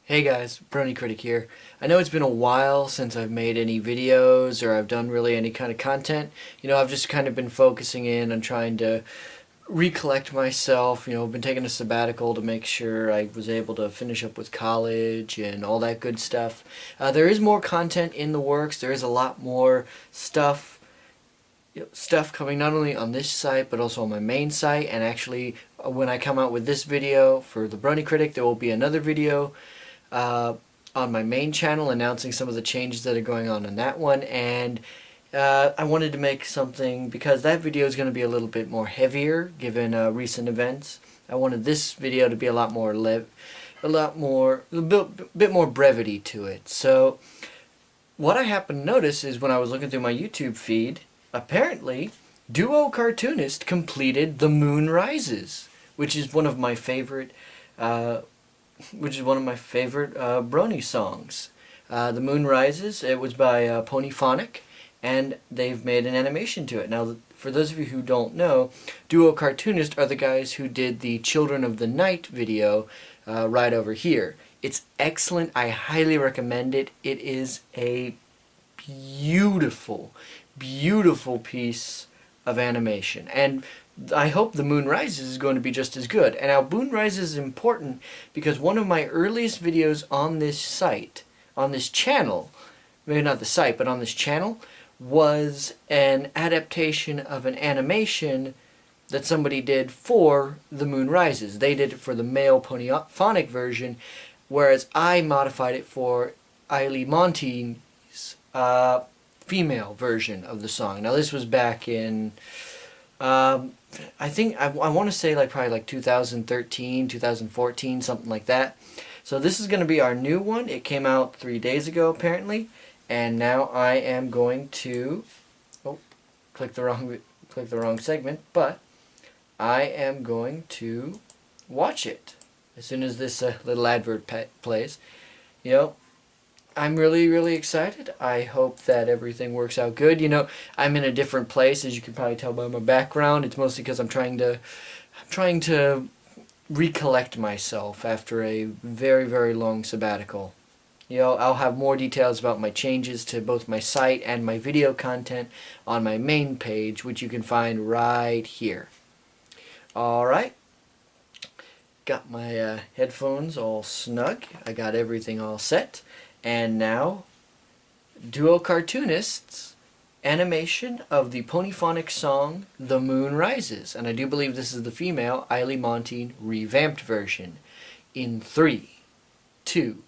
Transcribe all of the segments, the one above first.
Hey guys, Brony Critic here. I know it's been a while since I've made any videos or I've done really any kind of content. I've just kind of been focusing in on trying to recollect myself. I've been taking a sabbatical to make sure I was able to finish up with college and all that good stuff. There is more content in the works. There is a lot more stuff coming not only on this site but also on my main site, and actually when I come out with this video for the Brony Critic, there will be another video on my main channel announcing some of the changes that are going on in that one. And I wanted to make something, because that video is going to be a little bit more heavier given recent events. I wanted this video to be a bit more brevity to it. So what I happened to notice is when I was looking through my YouTube feed, apparently DuoCartoonist completed The Moon Rises, which is one of my favorite Brony songs. The Moon Rises, it was by Ponyphonic, and they've made an animation to it. Now, for those of you who don't know, DuoCartoonist are the guys who did the Children of the Night video right over here. It's excellent. I highly recommend it. It is a beautiful, beautiful piece of animation, and I hope The Moon Rises is going to be just as good. And now Moon Rises is important because one of my earliest videos on this site, on this channel, maybe not the site, but on this channel, was an adaptation of an animation that somebody did for The Moon Rises. They did it for the male Ponyphonic version, whereas I modified it for Eily Monti's female version of the song. Now this was back in I think I want to say probably like 2013, 2014, something like that. So this is going to be our new one. It came out 3 days ago apparently, and now I am going to click the wrong segment, but I am going to watch it as soon as this little advert plays. I'm really excited. I hope that everything works out good. I'm in a different place, as you can probably tell by my background. It's mostly because I'm trying to recollect myself after a very long sabbatical. I'll have more details about my changes to both my site and my video content on my main page, which you can find right here. Alright. Got my headphones all snug. I got everything all set. And now, DuoCartoonist's animation of the Ponyphonic song The Moon Rises. And I do believe this is the female Eily Monti revamped version. In 3, 2,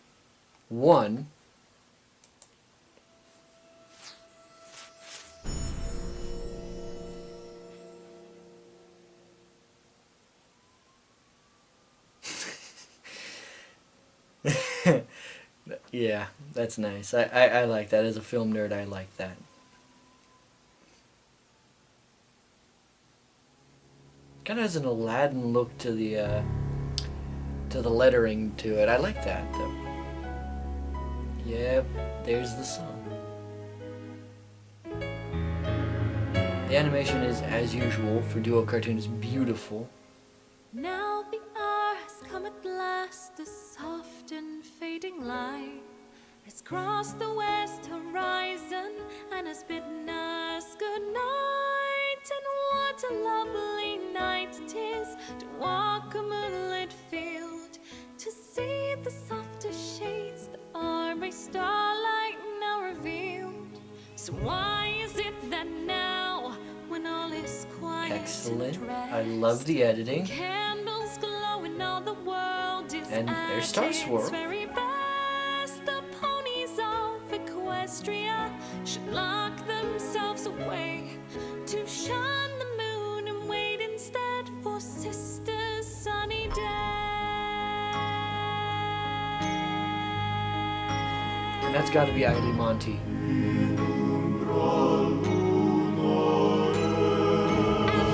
1... Yeah, that's nice. I like that. As a film nerd, I like that. Kind of has an Aladdin look to the lettering to it. I like that, though. Yep, there's the song. The animation is, as usual, for DuoCartoonist, beautiful. Now the hour has come at last, the soft and fading light has crossed the west horizon and has bidden us good night. And what a lovely night it is to walk a moonlit field, to see the softer shades that are by starlight now revealed. So why is it that now, when all is quiet, Excellent. and rest, I love the editing. candles glow and all the world is And there's Star at its Swirl. very best. The ponies of Equestria should lock themselves away to shun the moon and wait instead for Sister's sunny day. And that's got to be Eily Monti. Am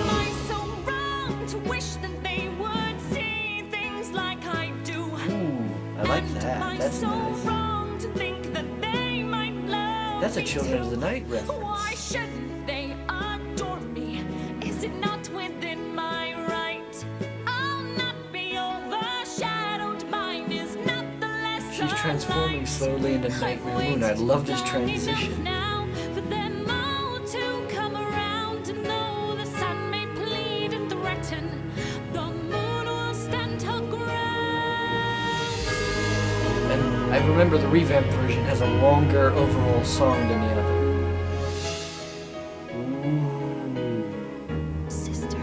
I so wrong to wish that they would see things like I do? Ooh, I like that. Am I That's so nice. wrong to think that they might love That's a me Children of too? the Night reference. Why shouldn't they adore me? Is it not within my right? I'll not be overshadowed. Mine is not the less She's transforming slowly into Nightmare Moon. I love this transition. Now, for them all to come around, and though the sun may plead and threaten, the moon will stand her ground. And I remember the revamped version has a longer overall song than the other. Sister,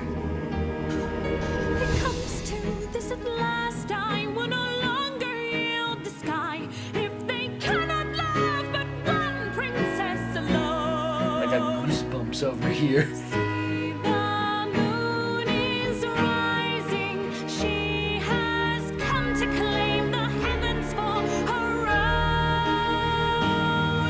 it comes to this at last. I will no longer yield the sky if they cannot love but one princess alone. I got goosebumps over here. See, the moon is rising. She has come to claim the heavens for her own.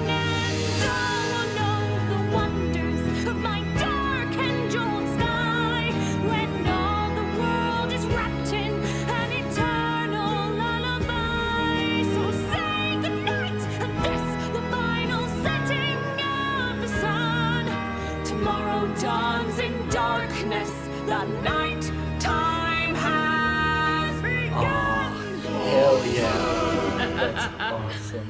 And all will know the wonders of my dark and jeweled sky when all the world is wrapped in an eternal lullaby. So say goodnight at this, the final setting of the sun. Tomorrow dawns in darkness, the night time has begun. Hell yeah. That's awesome.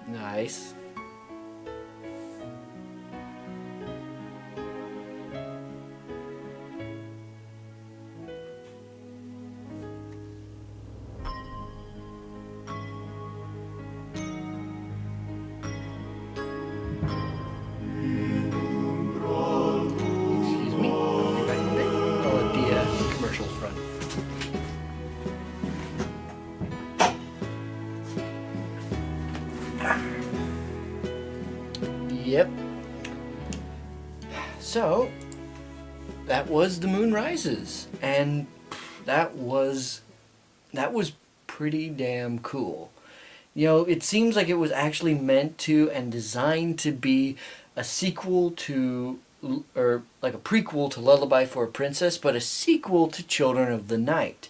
Nice. Excuse me. I'll be back in a bit. I'll let the commercials run. Yep. So, that was The Moon Rises, and that was pretty damn cool. You know, it seems like it was actually meant to and designed to be a sequel to, or like a prequel to Lullaby for a Princess, but a sequel to Children of the Night.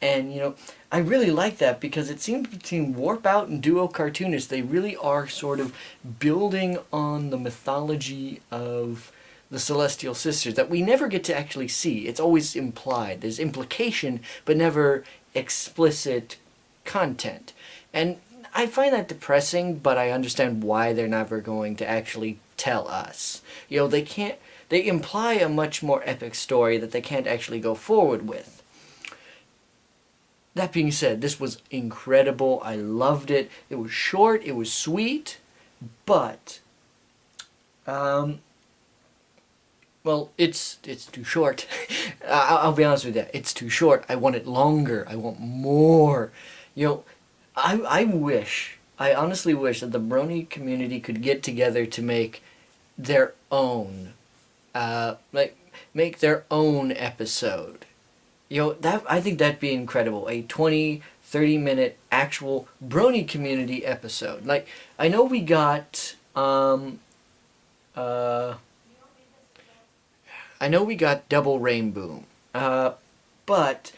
And, you know, I really like that because it seems between Warp Out and DuoCartoonist, they really are sort of building on the mythology of the Celestial Sisters that we never get to actually see. It's always implied. There's implication, but never explicit content. And I find that depressing, but I understand why they're never going to actually tell us. You know, they imply a much more epic story that they can't actually go forward with. That being said, this was incredible. I loved it. It was short, it was sweet, but well, it's too short. I'll be honest with you. It's too short. I want it longer. I want more. You know, I honestly wish that the Brony community could get together to make their own, make their own episode. You know, I think that'd be incredible. A 20, 30-minute actual Brony community episode. Like, I know we got, Double Rainbow. But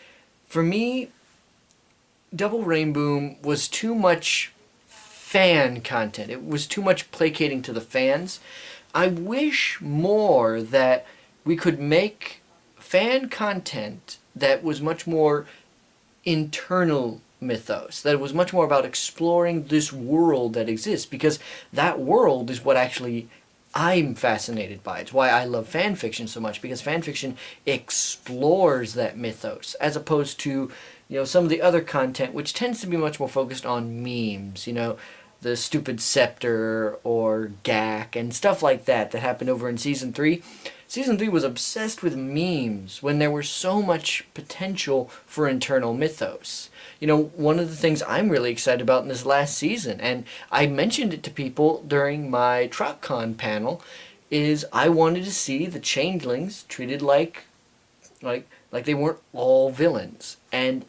for me, Double Rainbow was too much fan content. It was too much placating to the fans. I wish more that we could make fan content that was much more internal mythos, that was much more about exploring this world that exists, because that world is what actually I'm fascinated by. It's why I love fan fiction so much, because fan fiction explores that mythos, as opposed to, you know, some of the other content, which tends to be much more focused on memes, you know, the stupid scepter or Gak and stuff like that happened over in Season 3. Season 3 was obsessed with memes when there was so much potential for internal mythos. You know, one of the things I'm really excited about in this last season, and I mentioned it to people during my TrotCon panel, is I wanted to see the changelings treated like they weren't all villains. And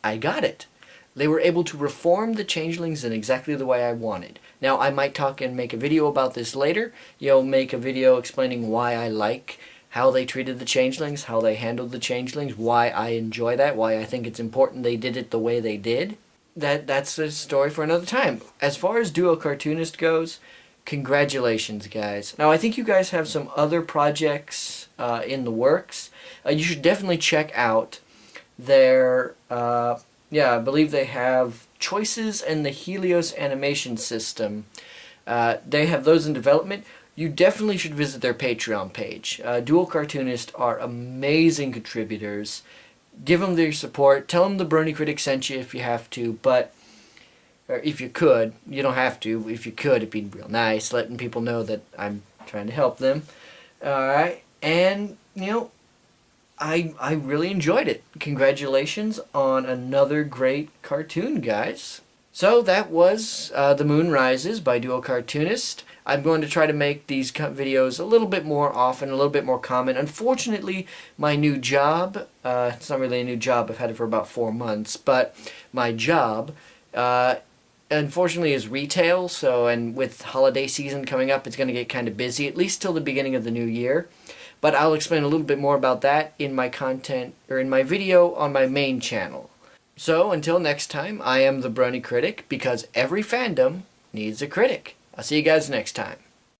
I got it. They were able to reform the changelings in exactly the way I wanted. Now, I might talk and make a video about this later. You know, make a video explaining why I like how they treated the changelings, how they handled the changelings, why I enjoy that, why I think it's important they did it the way they did. That's a story for another time. As far as DuoCartoonist goes, congratulations, guys. Now, I think you guys have some other projects in the works. You should definitely check out their, I believe they have Choices and the Helios animation system. They have those in development. You definitely should visit their Patreon page. DuoCartoonist are amazing contributors. Give them their support. Tell them the Brony Critic sent you if you have to, or if you could. You don't have to. If you could, it'd be real nice, letting people know that I'm trying to help them. Alright, and, I really enjoyed it. Congratulations on another great cartoon, guys. So that was The Moon Rises by DuoCartoonist. I'm going to try to make these videos a little bit more often, a little bit more common. Unfortunately, my new job, it's not really a new job, I've had it for about 4 months, but my job, unfortunately, is retail, and with holiday season coming up, it's going to get kind of busy, at least till the beginning of the new year. But I'll explain a little bit more about that in my content, or in my video on my main channel. So, until next time, I am the Brony Critic, because every fandom needs a critic. I'll see you guys next time.